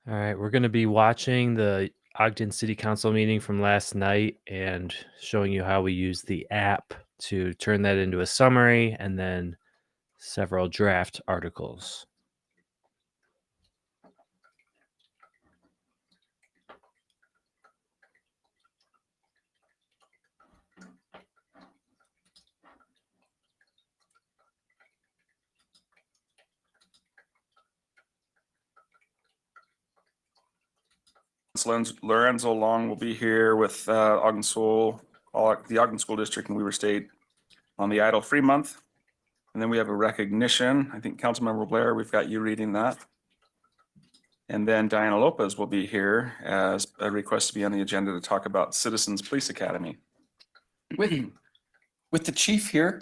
All right, we're going to be watching the Ogden City Council meeting from last night and showing you how we use the app to turn that into a summary and then several draft articles. Lorenzo Long will be here with Ogden School, the Ogden School District in Weaver State on the Idle Free Month. And then we have a recognition. I think Councilmember Blair, we've got you reading that. And then Diana Lopez will be here as a request to be on the agenda to talk about Citizens Police Academy. With the chief here,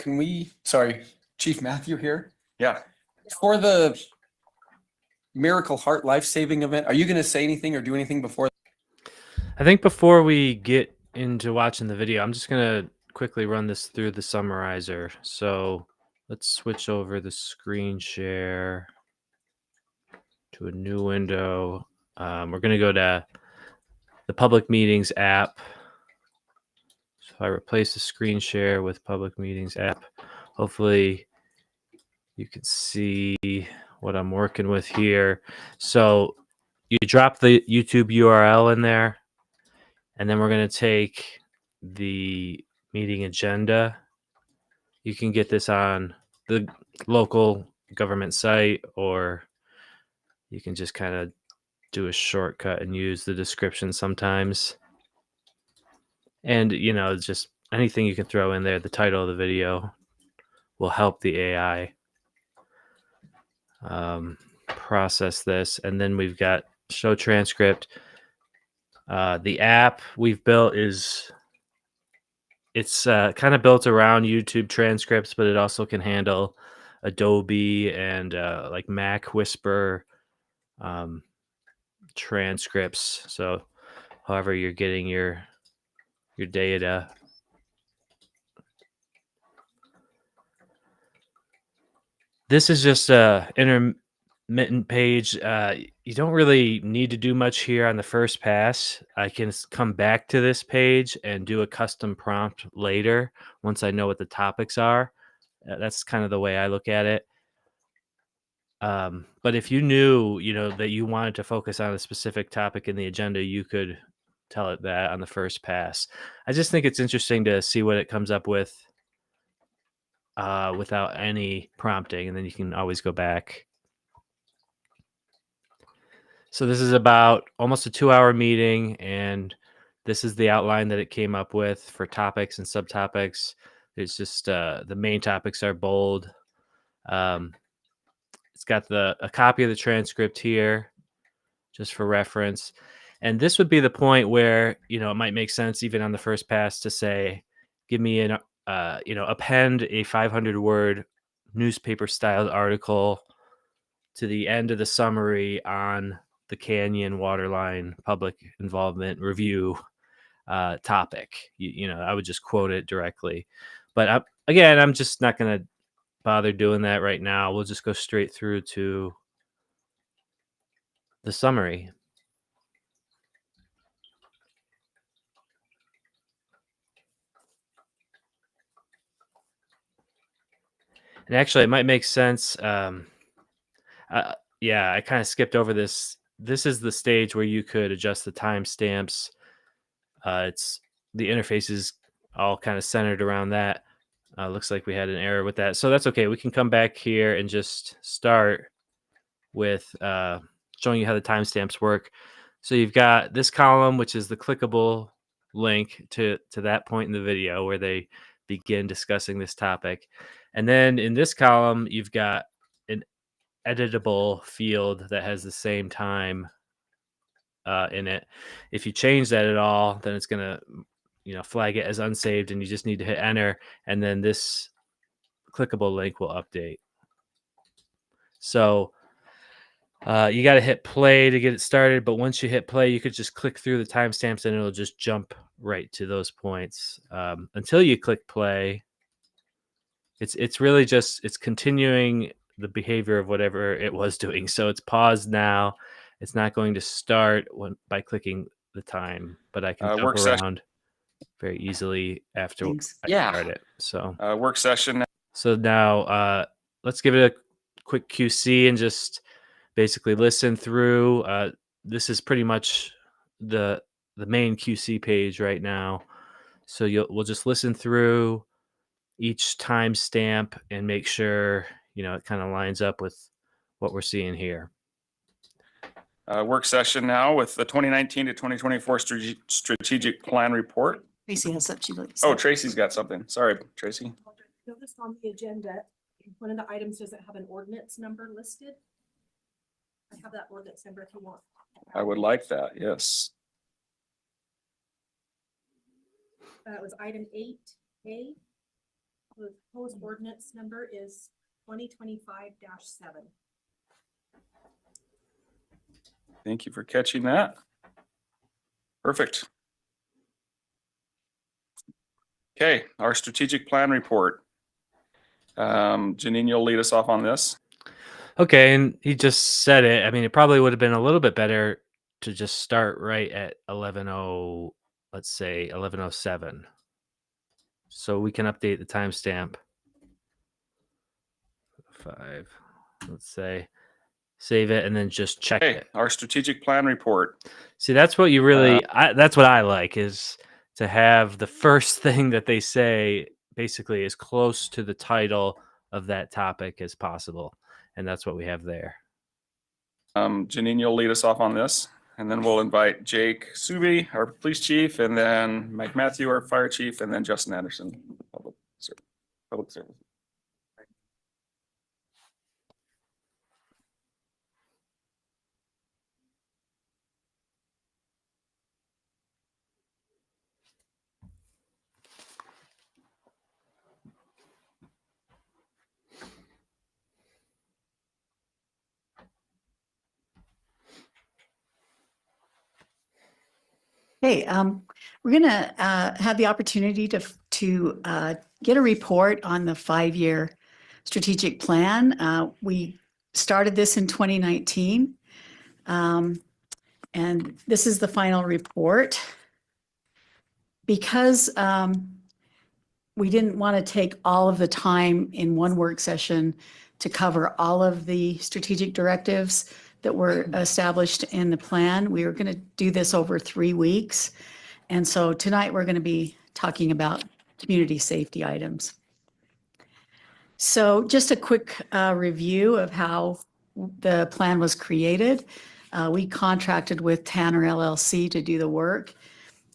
Chief Matthew here, Yeah, for the Miracle Heart Life-Saving event, are you going to say anything or do anything before? I think before we get into watching the video, I'm just going to quickly run this through the summarizer. So let's switch over the screen share to a new window. We're going to go to the Public Meetings app. So if I replace the screen share with Public Meetings app, hopefully you can see what I'm working with here. So you drop the YouTube URL in there, and then we're going to take the meeting agenda. You can get this on the local government site, or you can just kind of do a shortcut and use the description sometimes. And, just anything you can throw in there, the title of the video will help the AI process this. And then we've got show transcript. The app we've built it's kind of built around YouTube transcripts, but it also can handle Adobe and like Mac Whisper transcripts. So however you're getting your data. This is just a intermittent page. You don't really need to do much here on the first pass. I can come back to this page and do a custom prompt later once I know what the topics are. That's kind of the way I look at it. But if you knew, that you wanted to focus on a specific topic in the agenda, you could tell it that on the first pass. I just think it's interesting to see what it comes up with without any prompting, and then you can always go back. So this is about almost a 2-hour meeting, and this is the outline that it came up with for topics and subtopics. It's just the main topics are bold. It's got a copy of the transcript here, just for reference. And this would be the point where, it might make sense even on the first pass to say, give me an, append a 500-word newspaper-styled article to the end of the summary on the Canyon Waterline Public Involvement Review topic. I would just quote it directly. But I'm just not going to bother doing that right now. We'll just go straight through to the summary. And actually, it might make sense. I kind of skipped over this. This is the stage where you could adjust the timestamps. It's the interface is all kind of centered around that. Looks like we had an error with that, so that's okay. We can come back here and just start with showing you how the timestamps work. So you've got this column, which is the clickable link to that point in the video where they begin discussing this topic. And then in this column, you've got an editable field that has the same time in it. If you change that at all, then it's going to flag it as unsaved, and you just need to hit enter, and then this clickable link will update. So you got to hit play to get it started, but once you hit play, you could just click through the timestamps and it'll just jump right to those points. Until you click play, it's really just, it's continuing the behavior of whatever it was doing. So it's paused now, It's not going to start by clicking the time, but I can jump Work session. around very easily after Thanks. I Yeah. start it. So Work session. so now let's give it a quick QC and just basically listen through. This is pretty much the main QC page right now. So we'll just listen through each timestamp and make sure it kind of lines up with what we're seeing here. Work session now with the 2019 to 2024 strategic plan report. Tracy has something she'd like to Oh, say. Tracy's got something. Sorry, Tracy. Notice on the agenda, one of the items doesn't have an ordinance number listed. I have that ordinance number if you want. I would like that. Yes. It was item 8A. The proposed ordinance number is 2025-7. Thank you for catching that. Perfect. Okay, our strategic plan report. Janine, you'll lead us off on this. Okay, and he just said it. I mean, it probably would have been a little bit better to just start right at 11:00, let's say 11:07. So we can update the timestamp. 5, let's say, save it and then just check Okay, it. our strategic plan report. See, that's what you really, that's what I like, is to have the first thing that they say basically as close to the title of that topic as possible. And that's what we have there. Janine, you'll lead us off on this, and then we'll invite Jake Subi, our police chief, and then Mike Matthew, our fire chief, and then Justin Anderson, public service. Hey, we're gonna have the opportunity to get a report on the 5-year strategic plan. We started this in 2019, and this is the final report. Because we didn't want to take all of the time in one work session to cover all of the strategic directives that were established in the plan. We were going to do this over 3 weeks. And so tonight we're going to be talking about community safety items. So just a quick review of how the plan was created. We contracted with Tanner LLC to do the work,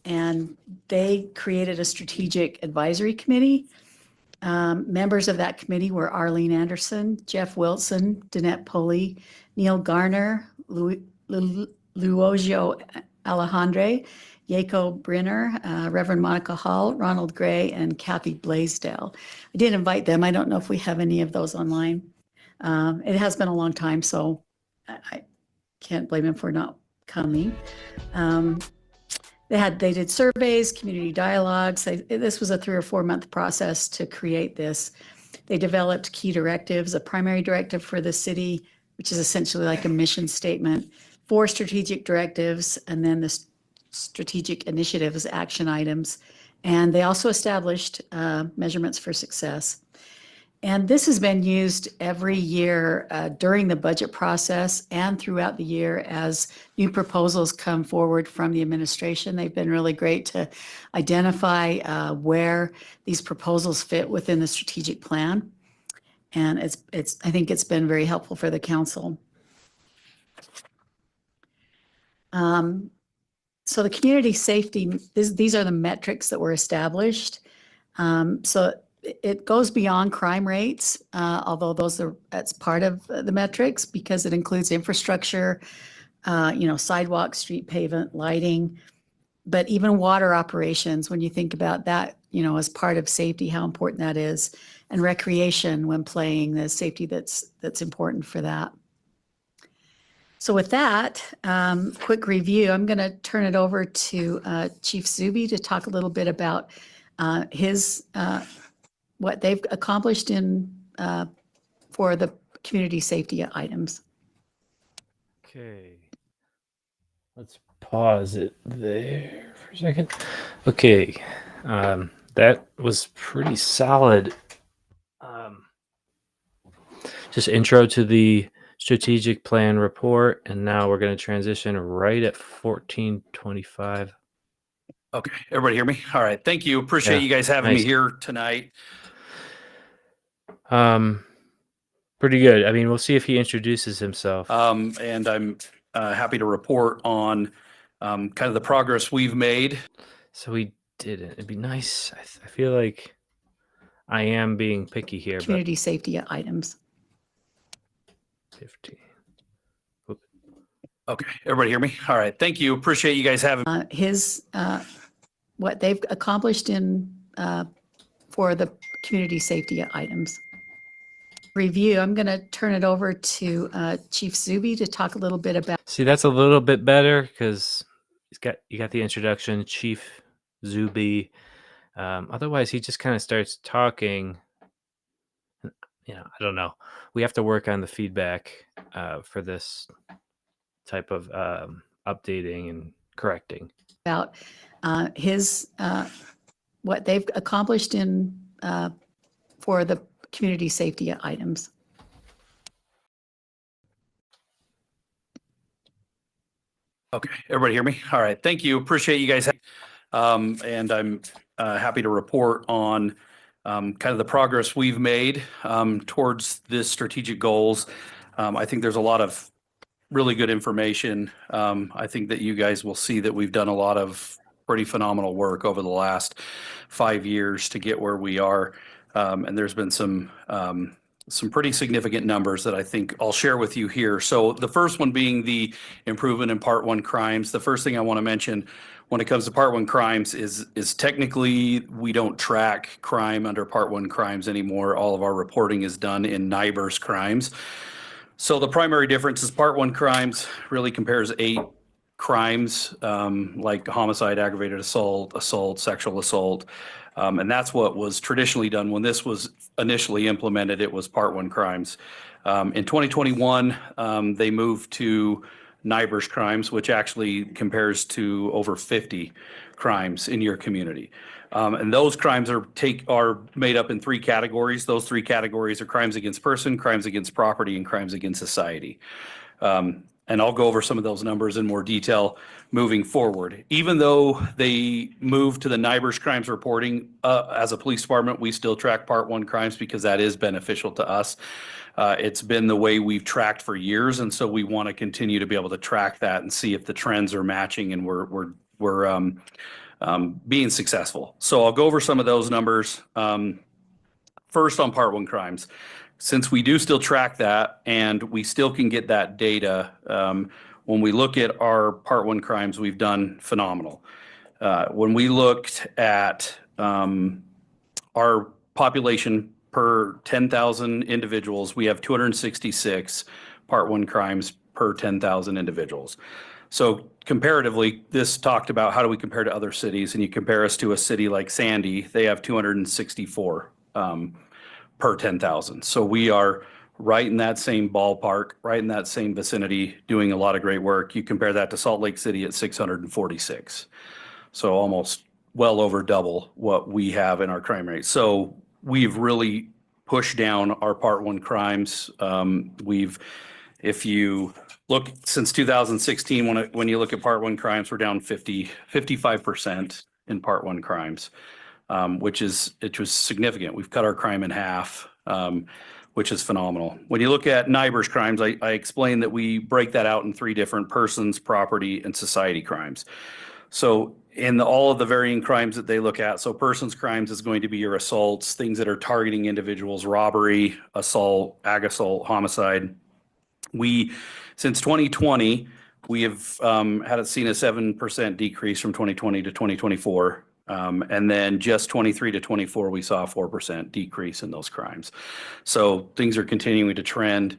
and they created a strategic advisory committee. Members of that committee were Arlene Anderson, Jeff Wilson, Danette Pulley, Neil Garner, Luogio Alejandre, Yako Brenner, Reverend Monica Hall, Ronald Gray, and Kathy Blaisdell. I did invite them. I don't know if we have any of those online. It has been a long time, so I can't blame them for not coming. They did surveys, community dialogues. This was a 3 or 4 month process to create this. They developed key directives, a primary directive for the city, which is essentially like a mission statement, 4 strategic directives, and then the strategic initiatives, action items. And they also established measurements for success. And this has been used every year during the budget process and throughout the year as new proposals come forward from the administration. They've been really great to identify where these proposals fit within the strategic plan. And I think it's been very helpful for the council. So the community safety, these are the metrics that were established. So it goes beyond crime rates, although that's part of the metrics because it includes infrastructure, sidewalks, street pavement, lighting, but even water operations. When you think about that, as part of safety, how important that is, and recreation when playing, the safety that's important for that. So with that, quick review, I'm going to turn it over to Chief Zuby to talk a little bit about what they've accomplished for the community safety items. Okay. Let's pause it there for a second. Okay, that was pretty solid. Just intro to the strategic plan report, and now we're going to transition right at 14:25. Okay, everybody hear me? All right, thank you. Appreciate Yeah, you guys having me nice. here tonight. Pretty good. I mean, we'll see if he introduces himself. And I'm happy to report on kind of the progress we've made. So we didn't. It'd be nice. I feel like I am being picky here, Community safety items. but 15. Okay, everybody hear me? All right, thank you. Appreciate you guys having. What they've accomplished for the community safety items. Review, I'm going to turn it over to Chief Zuby to talk a little bit about. See, that's a little bit better because you got the introduction, Chief Zuby. Otherwise, he just kind of starts talking. I don't know. We have to work on the feedback for this type of updating and correcting. About what they've accomplished for the community safety items. Okay, everybody hear me? All right, thank you. Appreciate you guys. And I'm happy to report on kind of the progress we've made towards this strategic goals. I think there's a lot of really good information. I think that you guys will see that we've done a lot of pretty phenomenal work over the last 5 years to get where we are. And there's been some pretty significant numbers that I think I'll share with you here. So the first one being the improvement in Part 1 crimes. The first thing I want to mention when it comes to Part 1 crimes is technically we don't track crime under Part 1 crimes anymore. All of our reporting is done in NIBRS crimes. So the primary difference is Part 1 crimes really compares 8 crimes like homicide, aggravated assault, sexual assault. And that's what was traditionally done. When this was initially implemented, it was Part 1 crimes. In 2021, they moved to NIBRS crimes, which actually compares to over 50 crimes in your community. And those crimes are made up in 3 categories. Those 3 categories are crimes against person, crimes against property, and crimes against society. And I'll go over some of those numbers in more detail moving forward. Even though they moved to the NIBRS crimes reporting, as a police department, we still track Part 1 crimes because that is beneficial to us. It's been the way we've tracked for years, and so we want to continue to be able to track that and see if the trends are matching and we're being successful. So I'll go over some of those numbers. First on Part 1 crimes. Since we do still track that and we still can get that data, when we look at our Part 1 crimes, we've done phenomenal. When we looked at our population per 10,000 individuals, we have 266 Part 1 crimes per 10,000 individuals. So comparatively, this talked about how do we compare to other cities, and you compare us to a city like Sandy, they have 264 per 10,000. So we are right in that same ballpark, right in that same vicinity, doing a lot of great work. You compare that to Salt Lake City at 646. So almost well over double what we have in our crime rate. So we've really pushed down our Part 1 crimes. If you look since 2016, when you look at Part 1 crimes, we're down 55% in Part 1 crimes. Which was significant. We've cut our crime in half, which is phenomenal. When you look at NIBRS crimes, I explained that we break that out in 3 different persons, property, and society crimes. So in all of the varying crimes that they look at, so persons crimes is going to be your assaults, things that are targeting individuals, robbery, assault, ag assault, homicide. Since 2020, we have seen a 7% decrease from 2020 to 2024. And then just 23 to 24, we saw a 4% decrease in those crimes. So things are continuing to trend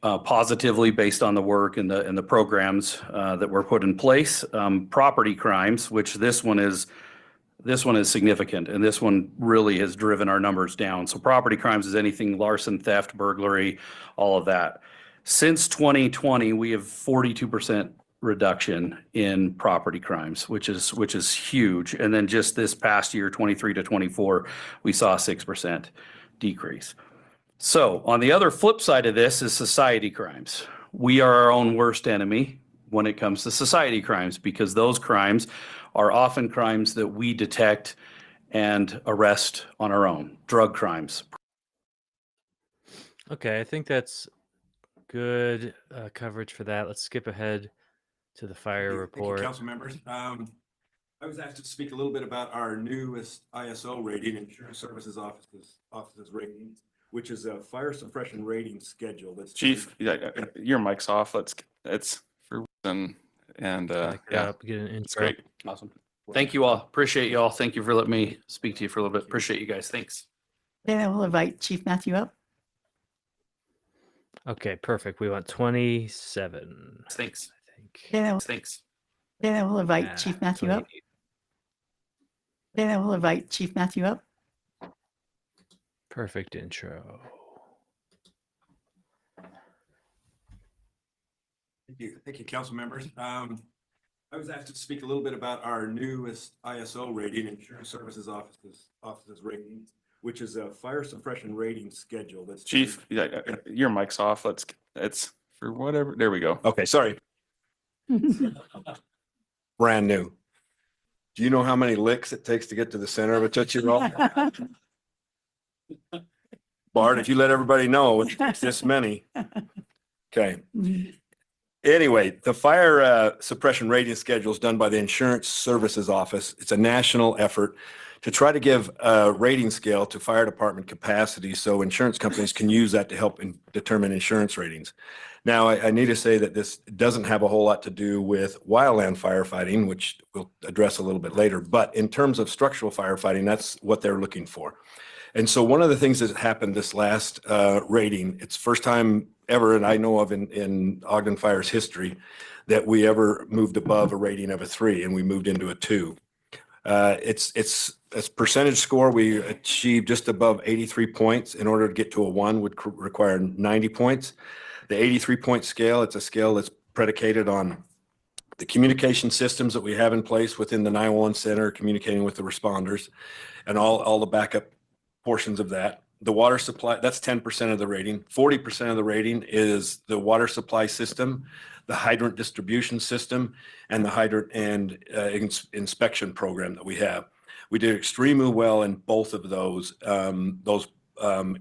positively based on the work and the programs that were put in place. Property crimes, which this one is significant, and this one really has driven our numbers down. So property crimes is anything larceny, theft, burglary, all of that. Since 2020, we have 42% reduction in property crimes, which is huge. And then just this past year, 23 to 24, we saw a 6% decrease. So on the other flip side of this is society crimes. We are our own worst enemy when it comes to society crimes, because those crimes are often crimes that we detect and arrest on our own. Drug crimes. Okay, I think that's good coverage for that. Let's skip ahead to the fire report. Thank you, council members. I was asked to speak a little bit about our newest ISO rating, Insurance Services Office's rating, which is a fire suppression rating schedule. That's Chief, your mic's off. It's for Back it yeah, up, get an it's intro. great. Awesome. Thank you all. Appreciate you all. Thank you for letting me speak to you for a little bit. Appreciate you guys. Thanks. Okay, we'll invite Chief Matthew up. Okay, perfect. We want 27. Thanks. I think. Okay, Thanks. we'll invite Nah, Chief Matthew up. 28. Okay, we'll invite Chief Matthew up. Perfect intro. Thank you, council members. I was asked to speak a little bit about our newest ISO rating, Insurance Services Office's rating, which is a fire suppression rating schedule. That's Chief, your mic's off. It's for whatever. There we go. Okay, sorry. Brand new. Do you know how many licks it takes to get to the center of a Tootsie Roll? Bart, if you let everybody know, it's this many. Okay. Anyway, the fire suppression rating schedule is done by the Insurance Services Office. It's a national effort to try to give a rating scale to fire department capacity so insurance companies can use that to help determine insurance ratings. Now, I need to say that this doesn't have a whole lot to do with wildland firefighting, which we'll address a little bit later. But in terms of structural firefighting, that's what they're looking for. And so one of the things that happened this last rating, it's first time ever, and I know of in Ogden Fire's history, that we ever moved above a rating of a 3 and we moved into a 2. It's percentage score. We achieved just above 83 points. In order to get to a 1 would require 90 points. The 83-point scale, it's a scale that's predicated on the communication systems that we have in place within the 911 center, communicating with the responders, and all the backup portions of that. The water supply, that's 10% of the rating. 40% of the rating is the water supply system, the hydrant distribution system, and the hydrant and inspection program that we have. We did extremely well in both of those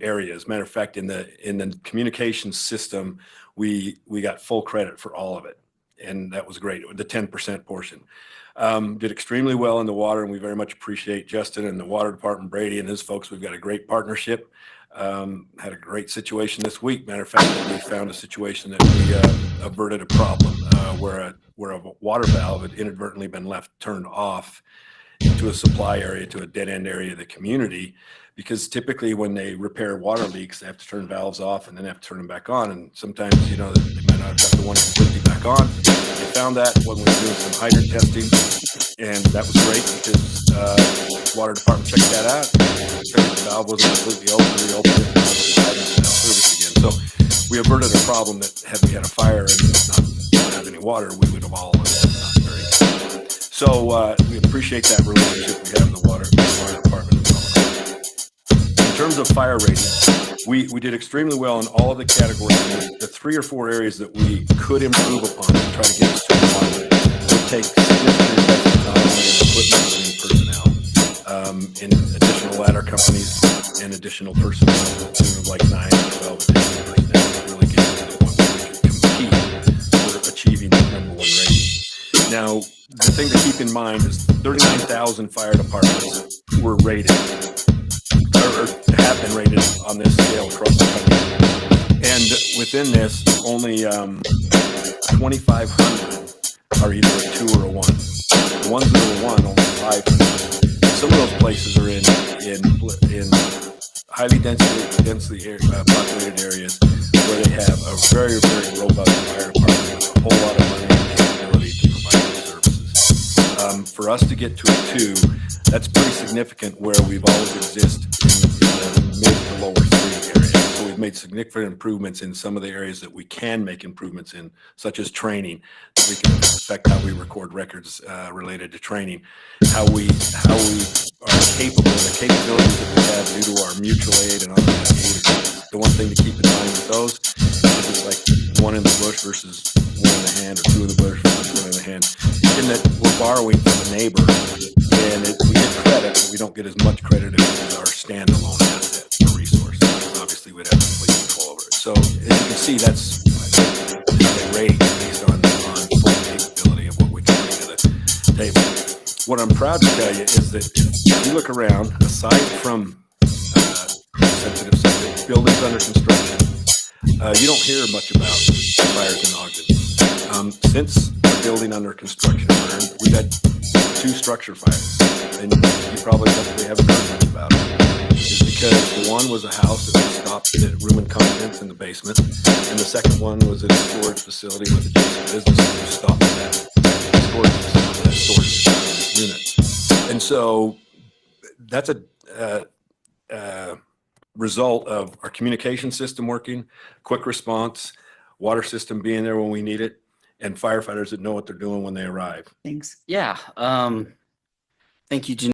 areas. Matter of fact, in the communication system, we got full credit for all of it, and that was great. The 10% portion. Did extremely well in the water, and we very much appreciate Justin and the water department, Brady and his folks. We've got a great partnership. Had a great situation this week. Matter of fact, we found a situation that we averted a problem where a water valve had inadvertently been left turned off into a supply area, to a dead end area of the community, because typically when they repair water leaks, they have to turn valves off and then have to turn them back on. And sometimes, they might not have got the one completely back on. They found that when we were doing some hydrant testing, and that was great because water department checked that out. The valve wasn't completely open, reopened it, and the hydrant was now serviced again. So we averted a problem that had we had a fire and not have any water, we would have all not very good. So we appreciate that relationship we have in the water department. In terms of fire ratings, we did extremely well in all of the categories. The 3 or 4 areas that we could improve upon to try to get us to a 1 would take significant investment not only in equipment but in personnel, in additional ladder companies and additional personnel to the tune of like 9 or 12 additional personnel to really get to the point where we could compete for achieving that #1 rating. Now, the thing to keep in mind is 39,000 fire departments were rated or have been rated on this scale across the country. And within this, only 2,500 are either a 2 or a 1. The ones that are a 1, only 500. Some of those places are in highly densely populated areas where they have a very, very robust fire department with a whole lot of money and capability to provide those services. For us to get to a 2, that's pretty significant where we've always existed in the mid to lower 3 area. So we've made significant improvements in some of the areas that we can make improvements in, such as training. That we can affect how we record records related to training, how we are capable, the capabilities that we have due to our mutual aid and automatic aid. The one thing to keep in mind with those is it's like one in the bush versus one in the hand, or two in the bush versus one in the hand, in that we're borrowing from a neighbor, and we get credit, but we don't get as much credit as our standalone asset or resource. Obviously, we'd have complete control over it. So as you can see, that's a rate based on full capability of what we can bring to the table. What I'm proud to tell you is that if you look around, aside from sensitive subject buildings under construction, you don't hear much about fires in Ogden. Since the building under construction burned, we've had 2 structure fires, and you probably haven't heard much about it. It's because the one was a house that was stopped at room and contents in the basement, and the second one was at a storage facility with adjacent businesses who stopped at that storage facility, that storage unit. And so that's a result of our communication system working, quick response, water system being there when we need it, and firefighters that know what they're doing when they arrive. Thanks. Yeah. Thank you, Janine.